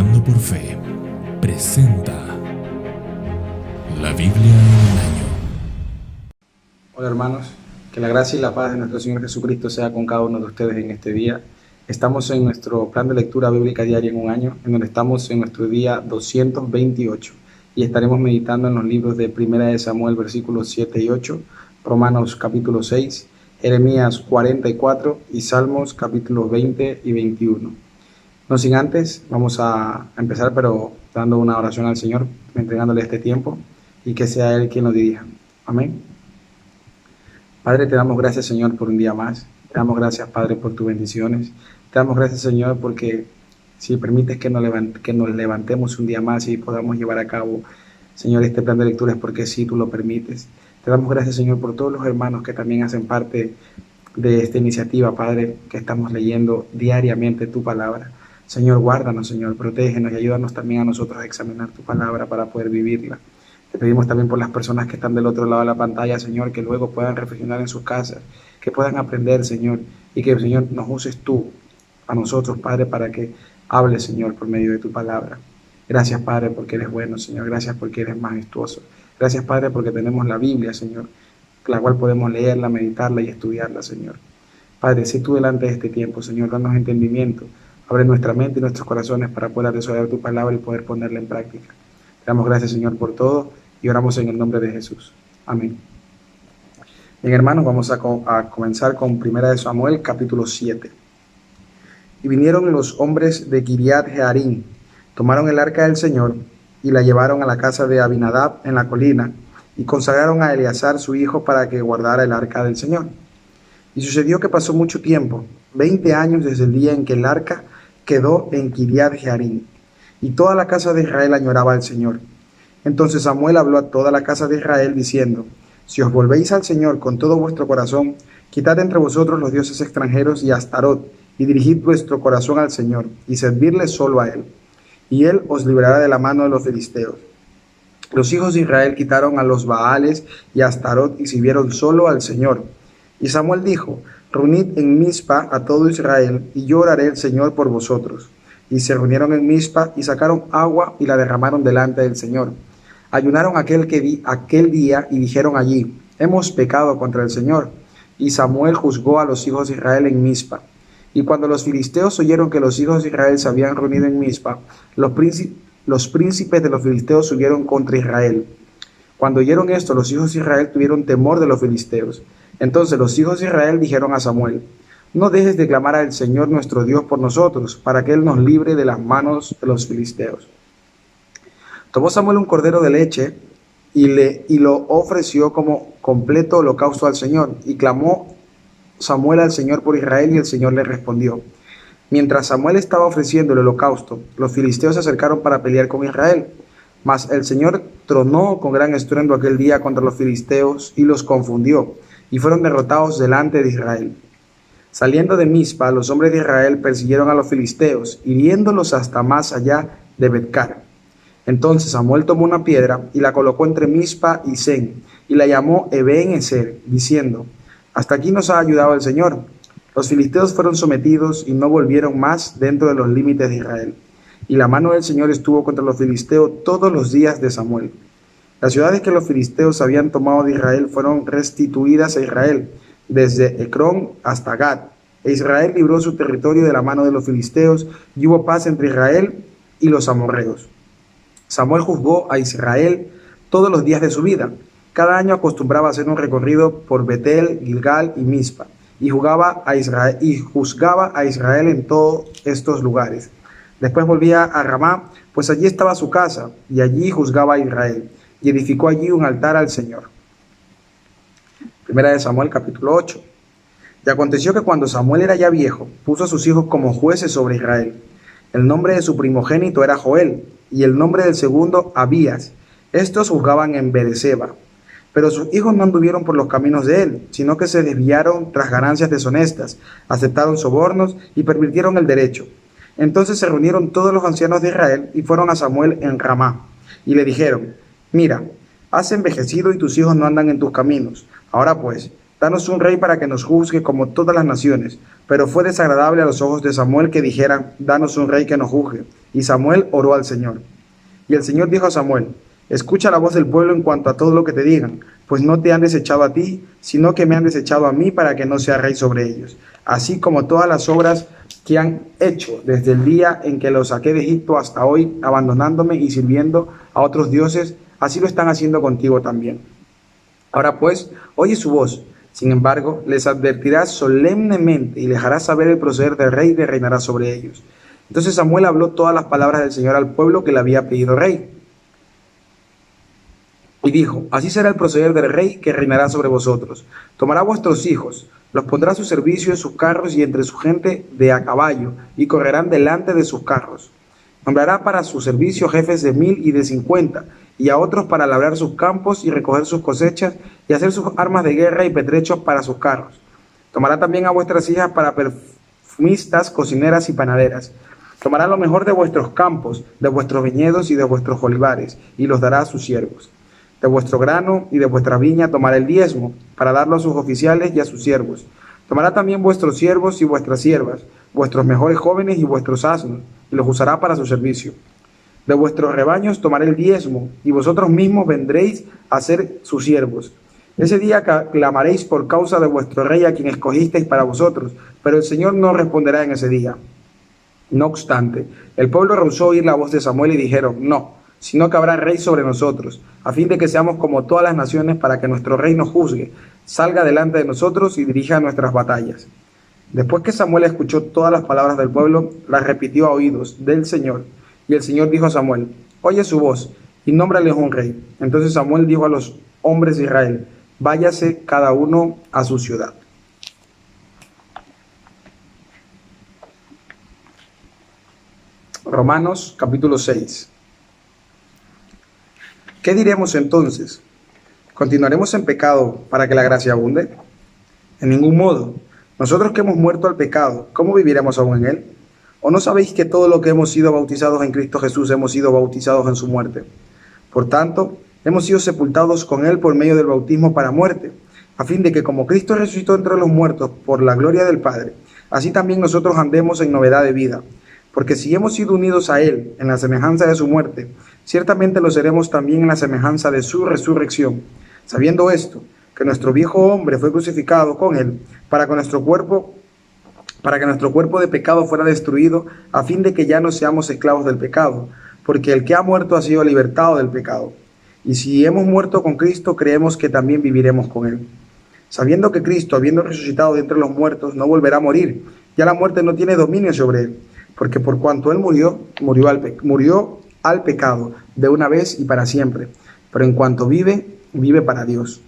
Caminando por Fe presenta la Biblia en un año. Hola hermanos, que la gracia y la paz de nuestro Señor Jesucristo sea con cada uno de ustedes en este día. Estamos en nuestro plan de lectura bíblica diaria en un año, en donde estamos en nuestro día 228 y estaremos meditando en los libros de Primera de Samuel versículos 7 y 8, Romanos capítulo 6, Jeremías 44 y Salmos capítulos 20 y 21. No sin antes, vamos a empezar pero dando una oración al Señor, entregándole este tiempo y que sea Él quien lo dirija. Amén. Padre, te damos gracias, Señor, por un día más. Te damos gracias, Padre, por tus bendiciones. Te damos gracias, Señor, porque si permites que nos levantemos un día más y podamos llevar a cabo, Señor, este plan de lectura es porque sí, tú lo permites. Te damos gracias, Señor, por todos los hermanos que también hacen parte de esta iniciativa, Padre, que estamos leyendo diariamente tu palabra. Señor, guárdanos, Señor, protégenos y ayúdanos también a nosotros a examinar tu palabra para poder vivirla. Te pedimos también por las personas que están del otro lado de la pantalla, Señor, que luego puedan reflexionar en sus casas, que puedan aprender, Señor, y que, Señor, nos uses tú a nosotros, Padre, para que hables, Señor, por medio de tu palabra. Gracias, Padre, porque eres bueno, Señor. Gracias porque eres majestuoso. Gracias, Padre, porque tenemos la Biblia, Señor, la cual podemos leerla, meditarla y estudiarla, Señor. Padre, sé tú delante de este tiempo, Señor, danos entendimiento. Abre nuestra mente y nuestros corazones para poder atesorar tu palabra y poder ponerla en práctica. Te damos gracias, Señor, por todo y oramos en el nombre de Jesús. Amén. Bien, hermanos, vamos a comenzar con Primera de Samuel, capítulo 7. Y vinieron los hombres de Kiriat Jearim, tomaron el arca del Señor y la llevaron a la casa de Abinadab en la colina y consagraron a Eleazar su hijo para que guardara el arca del Señor. Y sucedió que pasó mucho tiempo, 20 años desde el día en que el arca quedó en Kiriat Jearim, y toda la casa de Israel añoraba al Señor. Entonces Samuel habló a toda la casa de Israel diciendo: si os volvéis al Señor con todo vuestro corazón, quitad entre vosotros los dioses extranjeros y a Astarot, y dirigid vuestro corazón al Señor, y servirle solo a Él, y Él os librará de la mano de los filisteos. Los hijos de Israel quitaron a los Baales y a Astarot y sirvieron solo al Señor. Y Samuel dijo: reunid en Mizpa a todo Israel, y yo oraré al Señor por vosotros. Y se reunieron en Mizpa y sacaron agua y la derramaron delante del Señor. Ayunaron aquel día y dijeron allí: hemos pecado contra el Señor. Y Samuel juzgó a los hijos de Israel en Mizpa. Y cuando los filisteos oyeron que los hijos de Israel se habían reunido en Mizpa, los príncipes de los filisteos subieron contra Israel. Cuando oyeron esto, los hijos de Israel tuvieron temor de los filisteos. Entonces los hijos de Israel dijeron a Samuel: no dejes de clamar al Señor nuestro Dios por nosotros, para que Él nos libre de las manos de los filisteos. Tomó Samuel un cordero de leche y lo ofreció como completo holocausto al Señor. Y clamó Samuel al Señor por Israel, y el Señor le respondió. Mientras Samuel estaba ofreciendo el holocausto, los filisteos se acercaron para pelear con Israel. Mas el Señor tronó con gran estruendo aquel día contra los filisteos y los confundió, y fueron derrotados delante de Israel. Saliendo de Mizpa, los hombres de Israel persiguieron a los filisteos, hiriéndolos hasta más allá de Betcar. Entonces Samuel tomó una piedra y la colocó entre Mizpa y Sen, y la llamó Eben-Ezer, diciendo: hasta aquí nos ha ayudado el Señor. Los filisteos fueron sometidos y no volvieron más dentro de los límites de Israel. Y la mano del Señor estuvo contra los filisteos todos los días de Samuel. Las ciudades que los filisteos habían tomado de Israel fueron restituidas a Israel, desde Ecrón hasta Gat. E Israel libró su territorio de la mano de los filisteos, y hubo paz entre Israel y los amorreos. Samuel juzgó a Israel todos los días de su vida. Cada año acostumbraba a hacer un recorrido por Betel, Gilgal y Mizpa, y juzgaba a Israel en todos estos lugares. Después volvía a Ramá, pues allí estaba su casa, y allí juzgaba a Israel, y edificó allí un altar al Señor. Primera de Samuel, capítulo 8. Y aconteció que cuando Samuel era ya viejo, puso a sus hijos como jueces sobre Israel. El nombre de su primogénito era Joel, y el nombre del segundo Abías. Estos juzgaban en Beerseba. Pero sus hijos no anduvieron por los caminos de él, sino que se desviaron tras ganancias deshonestas, aceptaron sobornos y pervirtieron el derecho. Entonces se reunieron todos los ancianos de Israel y fueron a Samuel en Ramá, y le dijeron: mira, has envejecido y tus hijos no andan en tus caminos. Ahora pues, danos un rey para que nos juzgue como todas las naciones. Pero fue desagradable a los ojos de Samuel que dijeran: danos un rey que nos juzgue. Y Samuel oró al Señor. Y el Señor dijo a Samuel: escucha la voz del pueblo en cuanto a todo lo que te digan, pues no te han desechado a ti, sino que me han desechado a mí para que no sea rey sobre ellos. Así como todas las obras que han hecho desde el día en que los saqué de Egipto hasta hoy, abandonándome y sirviendo a otros dioses, así lo están haciendo contigo también. Ahora pues, oye su voz. Sin embargo, les advertirás solemnemente y les harás saber el proceder del rey que reinará sobre ellos. Entonces Samuel habló todas las palabras del Señor al pueblo que le había pedido rey. Y dijo: así será el proceder del rey que reinará sobre vosotros. Tomará vuestros hijos, los pondrá a su servicio en sus carros y entre su gente de a caballo, y correrán delante de sus carros. Nombrará para su servicio jefes de 1000 y de 50, y a otros para labrar sus campos y recoger sus cosechas, y hacer sus armas de guerra y pertrechos para sus carros. Tomará también a vuestras hijas para perfumistas, cocineras y panaderas. Tomará lo mejor de vuestros campos, de vuestros viñedos y de vuestros olivares, y los dará a sus siervos. De vuestro grano y de vuestra viña tomará el diezmo, para darlo a sus oficiales y a sus siervos. Tomará también vuestros siervos y vuestras siervas, vuestros mejores jóvenes y vuestros asnos, y los usará para su servicio. De vuestros rebaños tomaré el diezmo, y vosotros mismos vendréis a ser sus siervos. Ese día clamaréis por causa de vuestro rey a quien escogisteis para vosotros, pero el Señor no responderá en ese día. No obstante, el pueblo rehusó oír la voz de Samuel y dijeron: no, sino que habrá rey sobre nosotros, a fin de que seamos como todas las naciones, para que nuestro rey nos juzgue, salga delante de nosotros y dirija nuestras batallas. Después que Samuel escuchó todas las palabras del pueblo, las repitió a oídos del Señor. Y el Señor dijo a Samuel: oye su voz y nómbrales un rey. Entonces Samuel dijo a los hombres de Israel: váyase cada uno a su ciudad. Romanos capítulo 6. ¿Qué diremos entonces? ¿Continuaremos en pecado para que la gracia abunde? En ningún modo. Nosotros que hemos muerto al pecado, ¿cómo viviremos aún en él? ¿O no sabéis que todo lo que hemos sido bautizados en Cristo Jesús hemos sido bautizados en su muerte? Por tanto, hemos sido sepultados con él por medio del bautismo para muerte, a fin de que como Cristo resucitó entre los muertos por la gloria del Padre, así también nosotros andemos en novedad de vida. Porque si hemos sido unidos a él en la semejanza de su muerte, ciertamente lo seremos también en la semejanza de su resurrección, sabiendo esto, que nuestro viejo hombre fue crucificado con él, para que nuestro cuerpo de pecado fuera destruido, a fin de que ya no seamos esclavos del pecado, porque el que ha muerto ha sido libertado del pecado. Y si hemos muerto con Cristo, creemos que también viviremos con él. Sabiendo que Cristo, habiendo resucitado de entre los muertos, no volverá a morir, ya la muerte no tiene dominio sobre él, porque por cuanto él murió al pecado de una vez y para siempre, pero en cuanto vive, vive para Dios.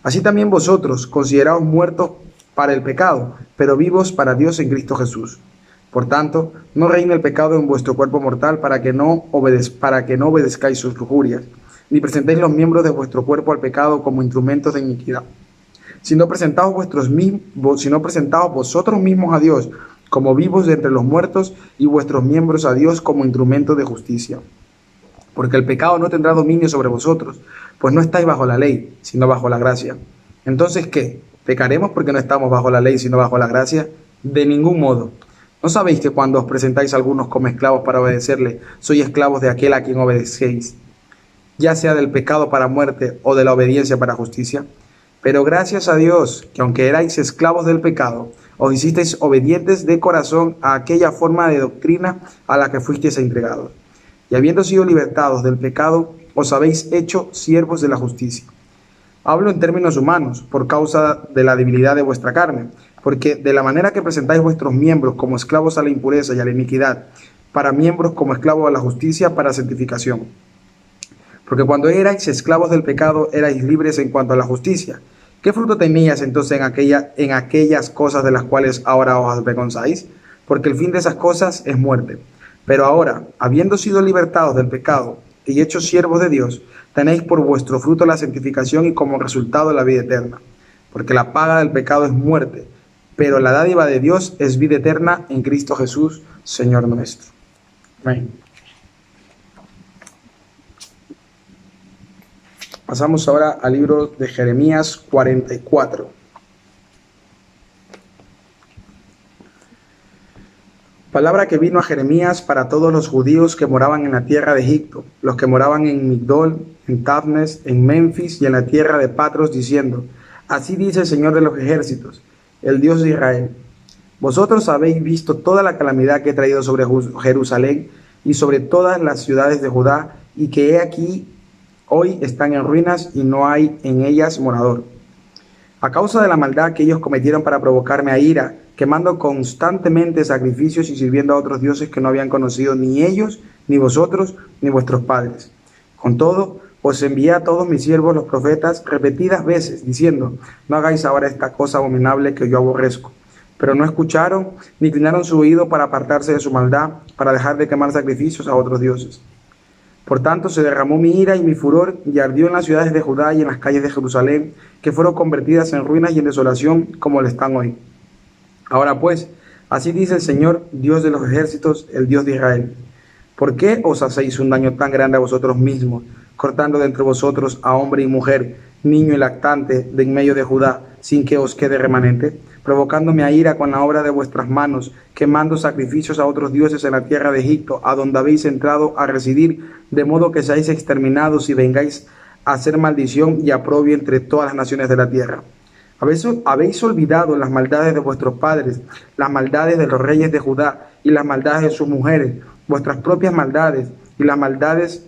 Así también vosotros, consideraos muertos para el pecado, pero vivos para Dios en Cristo Jesús. Por tanto, no reine el pecado en vuestro cuerpo mortal para que no obedezcáis sus lujurias, ni presentéis los miembros de vuestro cuerpo al pecado como instrumentos de iniquidad, sino presentaos vosotros mismos a Dios como vivos de entre los muertos, y vuestros miembros a Dios como instrumentos de justicia. Porque el pecado no tendrá dominio sobre vosotros, pues no estáis bajo la ley, sino bajo la gracia. Entonces, ¿qué? ¿Pecaremos porque no estamos bajo la ley, sino bajo la gracia? De ningún modo. ¿No sabéis que cuando os presentáis a algunos como esclavos para obedecerle, sois esclavos de aquel a quien obedecéis, ya sea del pecado para muerte o de la obediencia para justicia? Pero gracias a Dios, que aunque erais esclavos del pecado, os hicisteis obedientes de corazón a aquella forma de doctrina a la que fuisteis entregados. Y habiendo sido libertados del pecado, os habéis hecho siervos de la justicia. Hablo en términos humanos, por causa de la debilidad de vuestra carne, porque de la manera que presentáis vuestros miembros como esclavos a la impureza y a la iniquidad, para miembros como esclavos a la justicia, para santificación. Porque cuando erais esclavos del pecado, erais libres en cuanto a la justicia. ¿Qué fruto teníais entonces en aquellas cosas de las cuales ahora os avergonzáis? Porque el fin de esas cosas es muerte. Pero ahora, habiendo sido libertados del pecado y hechos siervos de Dios, tenéis por vuestro fruto la santificación y como resultado la vida eterna. Porque la paga del pecado es muerte, pero la dádiva de Dios es vida eterna en Cristo Jesús, Señor nuestro. Amén. Pasamos ahora al libro de Jeremías 44. Palabra que vino a Jeremías para todos los judíos que moraban en la tierra de Egipto, los que moraban en Migdol, en Tabnes, en Memphis y en la tierra de Patros, diciendo: Así dice el Señor de los ejércitos, el Dios de Israel: Vosotros habéis visto toda la calamidad que he traído sobre Jerusalén y sobre todas las ciudades de Judá, y que he aquí hoy están en ruinas y no hay en ellas morador. A causa de la maldad que ellos cometieron para provocarme a ira, quemando constantemente sacrificios y sirviendo a otros dioses que no habían conocido ni ellos, ni vosotros, ni vuestros padres. Con todo, os envié a todos mis siervos los profetas repetidas veces, diciendo: No hagáis ahora esta cosa abominable que yo aborrezco. Pero no escucharon, ni inclinaron su oído para apartarse de su maldad, para dejar de quemar sacrificios a otros dioses. Por tanto, se derramó mi ira y mi furor, y ardió en las ciudades de Judá y en las calles de Jerusalén, que fueron convertidas en ruinas y en desolación, como lo están hoy. Ahora pues, así dice el Señor, Dios de los ejércitos, el Dios de Israel: ¿Por qué os hacéis un daño tan grande a vosotros mismos, cortando de entre vosotros a hombre y mujer, niño y lactante, de en medio de Judá, sin que os quede remanente, provocándome a ira con la obra de vuestras manos, quemando sacrificios a otros dioses en la tierra de Egipto, a donde habéis entrado a residir, de modo que seáis exterminados y vengáis a hacer maldición y aprobio entre todas las naciones de la tierra? Habéis olvidado las maldades de vuestros padres, las maldades de los reyes de Judá y las maldades de sus mujeres, vuestras propias maldades y las maldades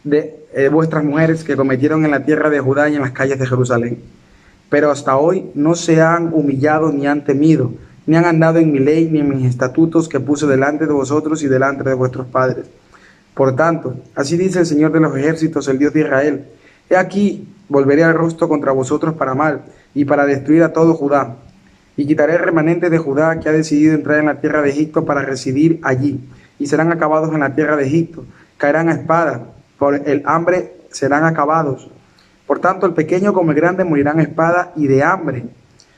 de vuestras mujeres que cometieron en la tierra de Judá y en las calles de Jerusalén. Pero hasta hoy no se han humillado ni han temido, ni han andado en mi ley ni en mis estatutos que puse delante de vosotros y delante de vuestros padres. Por tanto, así dice el Señor de los ejércitos, el Dios de Israel: He aquí, volveré el rostro contra vosotros para mal y para destruir a todo Judá. Y quitaré el remanente de Judá que ha decidido entrar en la tierra de Egipto para residir allí. Y serán acabados en la tierra de Egipto. Caerán a espada, por el hambre serán acabados. Por tanto, el pequeño como el grande morirán a espada y de hambre.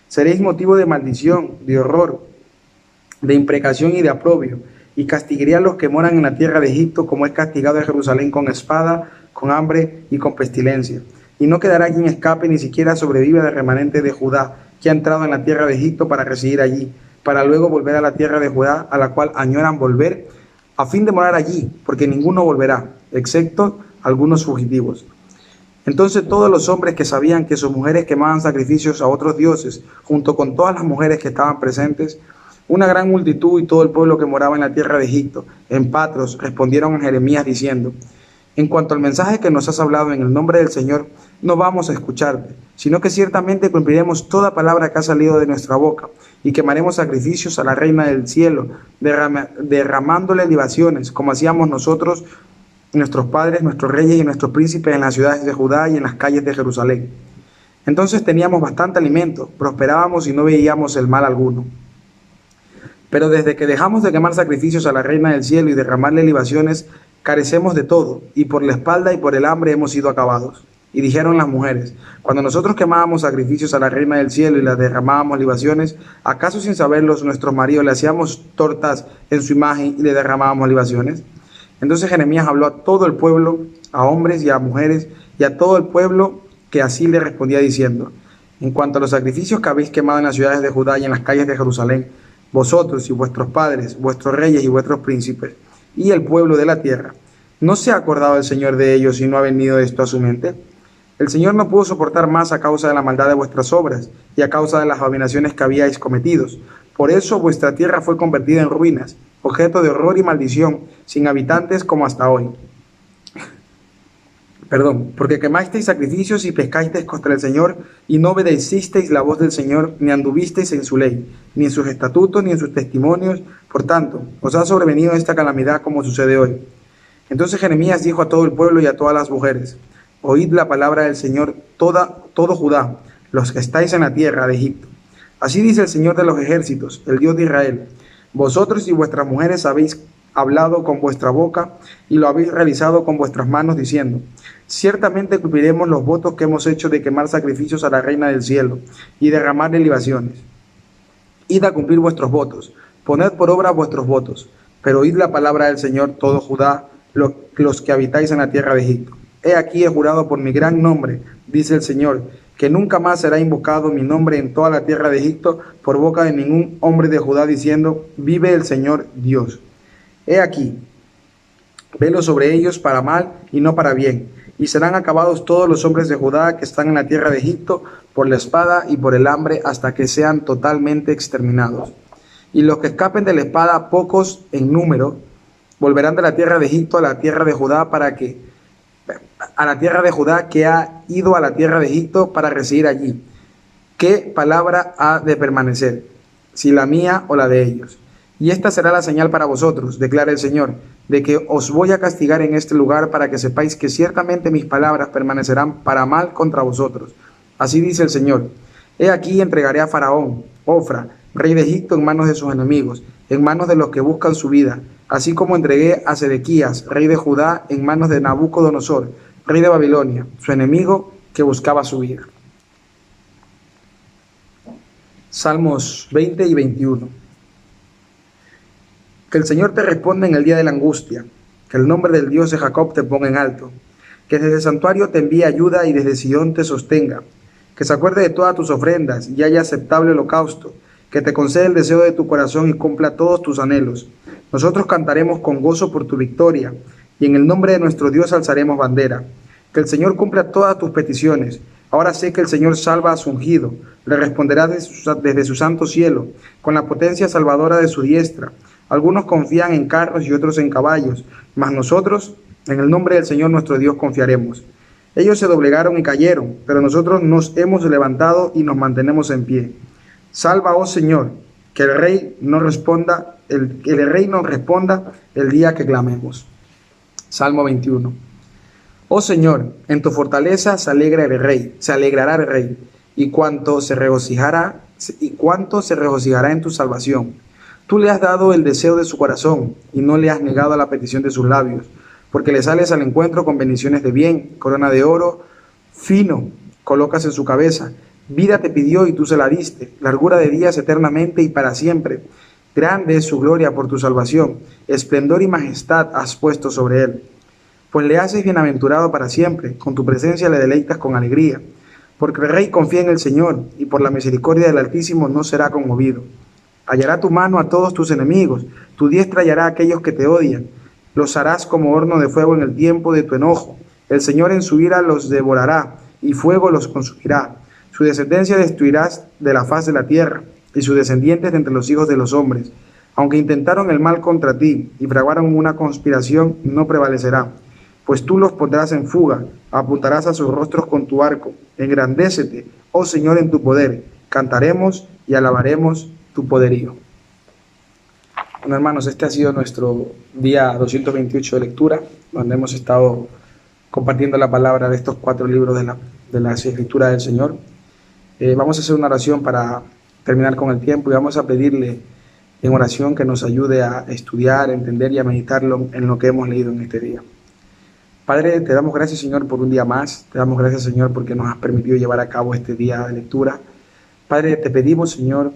Seréis motivo de maldición, de horror, de imprecación y de aprobio. Y castigaré a los que moran en la tierra de Egipto, como es castigado a Jerusalén con espada, con hambre y con pestilencia. Y no quedará quien escape, ni siquiera sobreviva del remanente de Judá, que ha entrado en la tierra de Egipto para residir allí, para luego volver a la tierra de Judá, a la cual añoran volver, a fin de morar allí, porque ninguno volverá, excepto algunos fugitivos. Entonces todos los hombres que sabían que sus mujeres quemaban sacrificios a otros dioses, junto con todas las mujeres que estaban presentes, una gran multitud y todo el pueblo que moraba en la tierra de Egipto, en Patros, respondieron a Jeremías diciendo: En cuanto al mensaje que nos has hablado en el nombre del Señor, no vamos a escucharte, sino que ciertamente cumpliremos toda palabra que ha salido de nuestra boca, y quemaremos sacrificios a la Reina del Cielo, derramándole libaciones, como hacíamos nosotros, nuestros padres, nuestros reyes y nuestros príncipes en las ciudades de Judá y en las calles de Jerusalén. Entonces teníamos bastante alimento, prosperábamos y no veíamos el mal alguno. Pero desde que dejamos de quemar sacrificios a la Reina del Cielo y derramarle libaciones, carecemos de todo, y por la espalda y por el hambre hemos sido acabados. Y dijeron las mujeres: Cuando nosotros quemábamos sacrificios a la Reina del Cielo y las derramábamos libaciones, ¿acaso sin saberlos nuestros maridos le hacíamos tortas en su imagen y le derramábamos libaciones? Entonces Jeremías habló a todo el pueblo, a hombres y a mujeres, y a todo el pueblo, que así le respondía diciendo: En cuanto a los sacrificios que habéis quemado en las ciudades de Judá y en las calles de Jerusalén, vosotros y vuestros padres, vuestros reyes y vuestros príncipes, y el pueblo de la tierra, ¿no se ha acordado el Señor de ellos y no ha venido esto a su mente? El Señor no pudo soportar más a causa de la maldad de vuestras obras y a causa de las abominaciones que habíais cometido. Por eso vuestra tierra fue convertida en ruinas, objeto de horror y maldición, sin habitantes como hasta hoy. Porque quemasteis sacrificios y pescasteis contra el Señor, y no obedecisteis la voz del Señor, ni anduvisteis en su ley, ni en sus estatutos, ni en sus testimonios. Por tanto, os ha sobrevenido esta calamidad como sucede hoy. Entonces Jeremías dijo a todo el pueblo y a todas las mujeres: Oíd la palabra del Señor, todo Judá, los que estáis en la tierra de Egipto. Así dice el Señor de los ejércitos, el Dios de Israel: Vosotros y vuestras mujeres habéis hablado con vuestra boca y lo habéis realizado con vuestras manos, diciendo: Ciertamente cumpliremos los votos que hemos hecho de quemar sacrificios a la Reina del Cielo y derramarle libaciones. Id a cumplir vuestros votos, poned por obra vuestros votos, pero oíd la palabra del Señor, todo Judá, los que habitáis en la tierra de Egipto. He aquí he jurado por mi gran nombre, dice el Señor, que nunca más será invocado mi nombre en toda la tierra de Egipto por boca de ningún hombre de Judá, diciendo, vive el Señor Dios. He aquí, velo sobre ellos para mal y no para bien, y serán acabados todos los hombres de Judá que están en la tierra de Egipto por la espada y por el hambre, hasta que sean totalmente exterminados. Y los que escapen de la espada, pocos en número, volverán de la tierra de Egipto a la tierra de Judá a la tierra de Judá, que ha ido a la tierra de Egipto para residir allí. ¿Qué palabra ha de permanecer? Si la mía o la de ellos. Y esta será la señal para vosotros, declara el Señor, de que os voy a castigar en este lugar, para que sepáis que ciertamente mis palabras permanecerán para mal contra vosotros. Así dice el Señor. He aquí entregaré a Faraón, Ofra, rey de Egipto, en manos de sus enemigos, en manos de los que buscan su vida, así como entregué a Sedequías, rey de Judá, en manos de Nabucodonosor, rey de Babilonia, su enemigo que buscaba su vida. Salmos 20 y 21. Que el Señor te responda en el día de la angustia, que el nombre del Dios de Jacob te ponga en alto, que desde el santuario te envíe ayuda y desde Sion te sostenga, que se acuerde de todas tus ofrendas y haya aceptable holocausto, que te conceda el deseo de tu corazón y cumpla todos tus anhelos. Nosotros cantaremos con gozo por tu victoria, y en el nombre de nuestro Dios alzaremos bandera. Que el Señor cumpla todas tus peticiones. Ahora sé que el Señor salva a su ungido, le responderá desde su santo cielo, con la potencia salvadora de su diestra. Algunos confían en carros y otros en caballos, mas nosotros, en el nombre del Señor nuestro Dios, confiaremos. Ellos se doblegaron y cayeron, pero nosotros nos hemos levantado y nos mantenemos en pie. Salva, oh Señor, que el Rey nos responda el día que clamemos. Salmo 21. Oh Señor, en tu fortaleza se alegrará el Rey, y cuánto se regocijará en tu salvación. Tú le has dado el deseo de su corazón, y no le has negado a la petición de sus labios, porque le sales al encuentro con bendiciones de bien, corona de oro fino colocas en su cabeza. Vida te pidió y tú se la diste, largura de días eternamente y para siempre. Grande es su gloria por tu salvación, esplendor y majestad has puesto sobre él. Pues le haces bienaventurado para siempre, con tu presencia le deleitas con alegría. Porque el Rey confía en el Señor, y por la misericordia del Altísimo no será conmovido. Hallará tu mano a todos tus enemigos, tu diestra hallará a aquellos que te odian. Los harás como horno de fuego en el tiempo de tu enojo. El Señor en su ira los devorará, y fuego los consumirá. Su descendencia destruirás de la faz de la tierra, y sus descendientes de entre los hijos de los hombres. Aunque intentaron el mal contra ti, y fraguaron una conspiración, no prevalecerá. Pues tú los pondrás en fuga, apuntarás a sus rostros con tu arco. Engrandécete, oh Señor, en tu poder. Cantaremos y alabaremos tu poderío. Bueno, hermanos, este ha sido nuestro día 228 de lectura, donde hemos estado compartiendo la palabra de estos 4 libros de la Escritura del Señor. Vamos a hacer una oración para terminar con el tiempo, y vamos a pedirle en oración que nos ayude a estudiar, a entender y a meditar en lo que hemos leído en este día. Padre, te damos gracias, Señor, por un día más. Te damos gracias, Señor, porque nos has permitido llevar a cabo este día de lectura. Padre, te pedimos, Señor,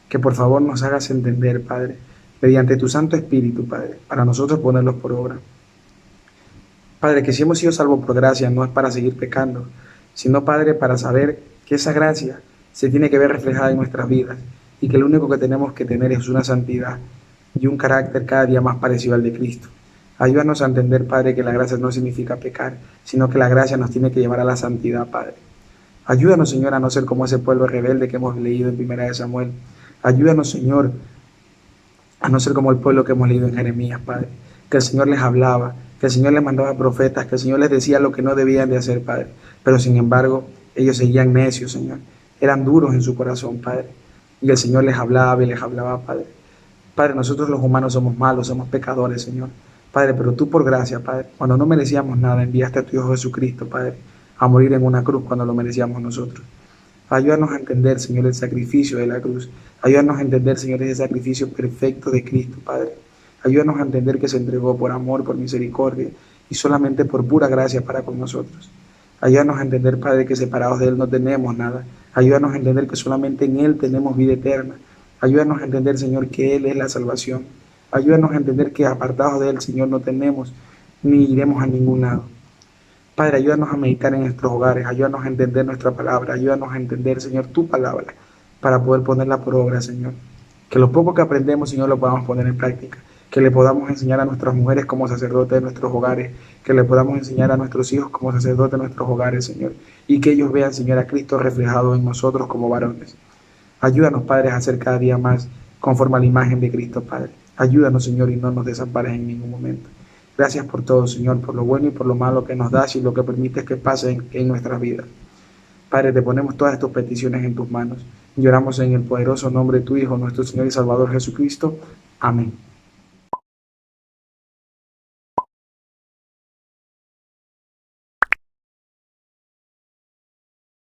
que por favor nos hagas entender, Padre, mediante tu Santo Espíritu, Padre, para nosotros ponerlos por obra. Padre, que si hemos sido salvos por gracia, no es para seguir pecando, sino, Padre, para saber que esa gracia se tiene que ver reflejada en nuestras vidas, y que lo único que tenemos que tener es una santidad y un carácter cada día más parecido al de Cristo. Ayúdanos a entender, Padre, que la gracia no significa pecar, sino que la gracia nos tiene que llevar a la santidad, Padre. Ayúdanos, Señor, a no ser como ese pueblo rebelde que hemos leído en 1 Samuel. Ayúdanos, Señor, a no ser como el pueblo que hemos leído en Jeremías, Padre. Que el Señor les hablaba, que el Señor les mandaba profetas, que el Señor les decía lo que no debían de hacer, Padre. Pero sin embargo, ellos seguían necios, Señor. Eran duros en su corazón, Padre. Y el Señor les hablaba y les hablaba, Padre. Padre, nosotros los humanos somos malos, somos pecadores, Señor. Padre, pero tú por gracia, Padre, cuando no merecíamos nada, enviaste a tu Hijo Jesucristo, Padre, a morir en una cruz cuando lo merecíamos nosotros. Ayúdanos a entender, Señor, el sacrificio de la cruz. Ayúdanos a entender, Señor, ese sacrificio perfecto de Cristo, Padre. Ayúdanos a entender que se entregó por amor, por misericordia y solamente por pura gracia para con nosotros. Ayúdanos a entender, Padre, que separados de Él no tenemos nada. Ayúdanos a entender que solamente en Él tenemos vida eterna. Ayúdanos a entender, Señor, que Él es la salvación. Ayúdanos a entender que apartados de Él, Señor, no tenemos ni iremos a ningún lado. Padre, ayúdanos a meditar en nuestros hogares, ayúdanos a entender nuestra palabra, ayúdanos a entender, Señor, tu palabra, para poder ponerla por obra, Señor. Que lo poco que aprendemos, Señor, lo podamos poner en práctica. Que le podamos enseñar a nuestras mujeres como sacerdotes de nuestros hogares. Que le podamos enseñar a nuestros hijos como sacerdotes de nuestros hogares, Señor. Y que ellos vean, Señor, a Cristo reflejado en nosotros como varones. Ayúdanos, Padre, a ser cada día más conforme a la imagen de Cristo, Padre. Ayúdanos, Señor, y no nos desampares en ningún momento. Gracias por todo, Señor, por lo bueno y por lo malo que nos das y lo que permites que pase en nuestras vidas. Padre, te ponemos todas tus peticiones en tus manos. Lloramos en el poderoso nombre de tu Hijo, nuestro Señor y Salvador Jesucristo. Amén.